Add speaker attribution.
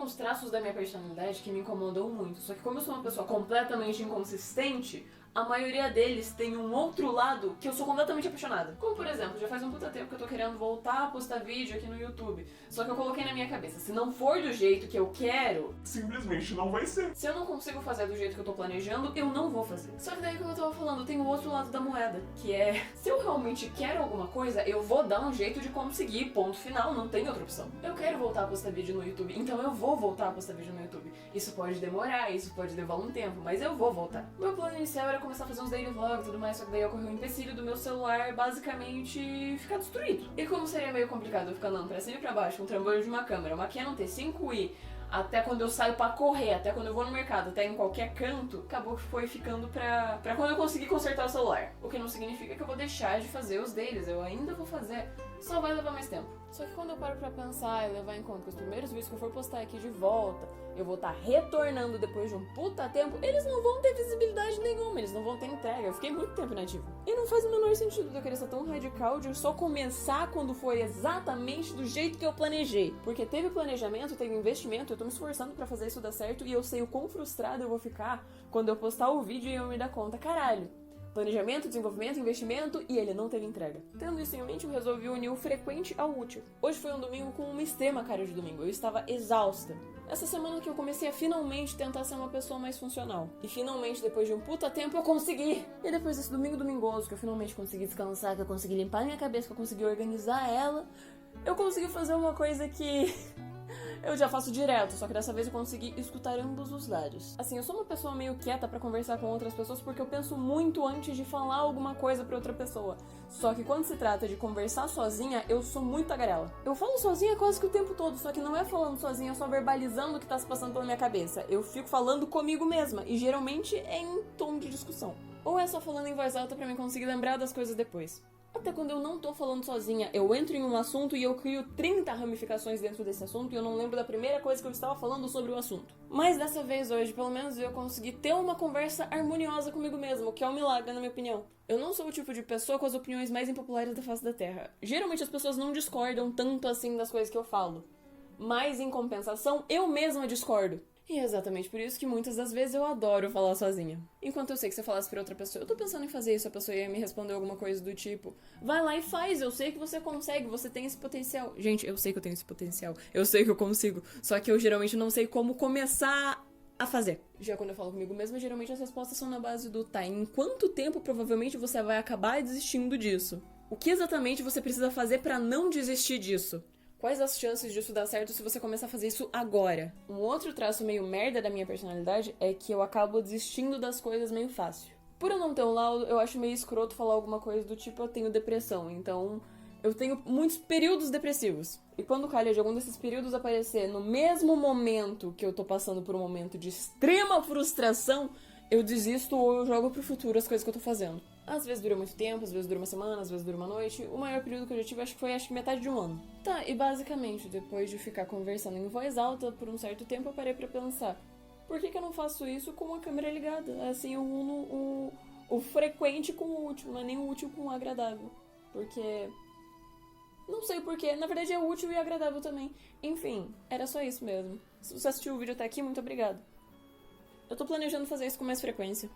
Speaker 1: uns traços da minha personalidade que me incomodam muito. Só que como eu sou uma pessoa completamente inconsistente, a maioria deles tem um outro lado que eu sou completamente apaixonada. Como, por exemplo, já faz um puta tempo que eu tô querendo voltar a postar vídeo aqui no YouTube. Só que eu coloquei na minha cabeça, se não for do jeito que eu quero,
Speaker 2: simplesmente não vai ser.
Speaker 1: se eu não consigo fazer do jeito que eu tô planejando, eu não vou fazer. Só que daí, como eu tava falando, tem o outro lado da moeda, que é, se eu realmente quero alguma coisa, eu vou dar um jeito de conseguir, ponto final, não tem outra opção. Eu quero voltar a postar vídeo no YouTube, então eu vou voltar a postar vídeo no YouTube. Isso pode demorar, isso pode levar um tempo, mas eu vou voltar. Meu plano inicial era começar a fazer uns daily vlogs e tudo mais, só que daí ocorreu um empecilho do meu celular basicamente ficar destruído. E como seria meio complicado eu ficar andando pra cima e pra baixo com o trambolho de uma câmera, uma Canon T5i, até quando eu saio pra correr, até quando eu vou no mercado, até em qualquer canto, acabou que foi ficando pra quando eu conseguir consertar o celular. O que não significa que eu vou deixar de fazer os deles, eu ainda vou fazer, só vai levar mais tempo. Só que quando eu paro pra pensar e levar em conta que os primeiros vídeos que eu for postar aqui de volta, eu vou estar retornando depois de um puta tempo, eles não vão ter visibilidade nenhuma, eles não vão ter entrega. Eu fiquei muito tempo inativo. E não faz o menor sentido eu querer ser tão radical de só começar quando foi exatamente do jeito que eu planejei. Porque teve planejamento, teve investimento, eu tô me esforçando pra fazer isso dar certo e eu sei o quão frustrado eu vou ficar quando eu postar o vídeo e eu me dar conta, caralho. Planejamento, desenvolvimento, investimento e ele não teve entrega. Tendo isso em mente, eu resolvi unir o frequente ao útil. Hoje foi um domingo com uma extrema cara de domingo, eu estava exausta. Essa semana que eu comecei a finalmente tentar ser uma pessoa mais funcional. E finalmente, depois de um puta tempo, eu consegui! E depois desse domingo domingoso, que eu finalmente consegui descansar, que eu consegui limpar minha cabeça, que eu consegui organizar ela, eu consegui fazer uma coisa que eu já faço direto, só que dessa vez eu consegui escutar ambos os lados. Assim, eu sou uma pessoa meio quieta pra conversar com outras pessoas porque eu penso muito antes de falar alguma coisa pra outra pessoa. Só que quando se trata de conversar sozinha, eu sou muito tagarela. Eu falo sozinha quase que o tempo todo, só que não é falando sozinha, é só verbalizando o que tá se passando pela minha cabeça. Eu fico falando comigo mesma, e geralmente é em tom de discussão. Ou é só falando em voz alta pra mim conseguir lembrar das coisas depois. Até quando eu não tô falando sozinha, eu entro em um assunto e eu crio 30 ramificações dentro desse assunto e eu não lembro da primeira coisa que eu estava falando sobre o assunto. Mas dessa vez hoje, pelo menos eu consegui ter uma conversa harmoniosa comigo mesmo, o que é um milagre na minha opinião. Eu não sou o tipo de pessoa com as opiniões mais impopulares da face da Terra. Geralmente as pessoas não discordam tanto assim das coisas que eu falo. Mas em compensação, eu mesma discordo. E é exatamente por isso que muitas das vezes eu adoro falar sozinha. Enquanto eu sei que se eu falasse pra outra pessoa, eu tô pensando em fazer isso, a pessoa ia me responder alguma coisa do tipo, vai lá e faz, eu sei que você consegue, você tem esse potencial. Gente, eu sei que eu tenho esse potencial, eu sei que eu consigo, só que eu geralmente não sei como começar a fazer. Já quando eu falo comigo mesma, geralmente as respostas são na base do tá, em quanto tempo provavelmente você vai acabar desistindo disso? O que exatamente você precisa fazer pra não desistir disso? Quais as chances disso dar certo se você começar a fazer isso agora? Um outro traço meio merda da minha personalidade é que eu acabo desistindo das coisas meio fácil. Por eu não ter um laudo, eu acho meio escroto falar alguma coisa do tipo eu tenho depressão, então eu tenho muitos períodos depressivos. E quando calha de algum desses períodos aparecer no mesmo momento que eu tô passando por um momento de extrema frustração, eu desisto ou eu jogo pro futuro as coisas que eu tô fazendo. Às vezes dura muito tempo, às vezes dura uma semana, às vezes dura uma noite. O maior período que eu já tive foi metade de um ano. Tá, e basicamente, depois de ficar conversando em voz alta por um certo tempo, eu parei pra pensar, por que eu não faço isso com a câmera ligada? Assim eu uno o frequente com o útil, não é nem o útil com o agradável. Porque... não sei porquê, na verdade é útil e agradável também. Enfim, era só isso mesmo. Se você assistiu o vídeo até aqui, muito obrigada. Eu tô planejando fazer isso com mais frequência.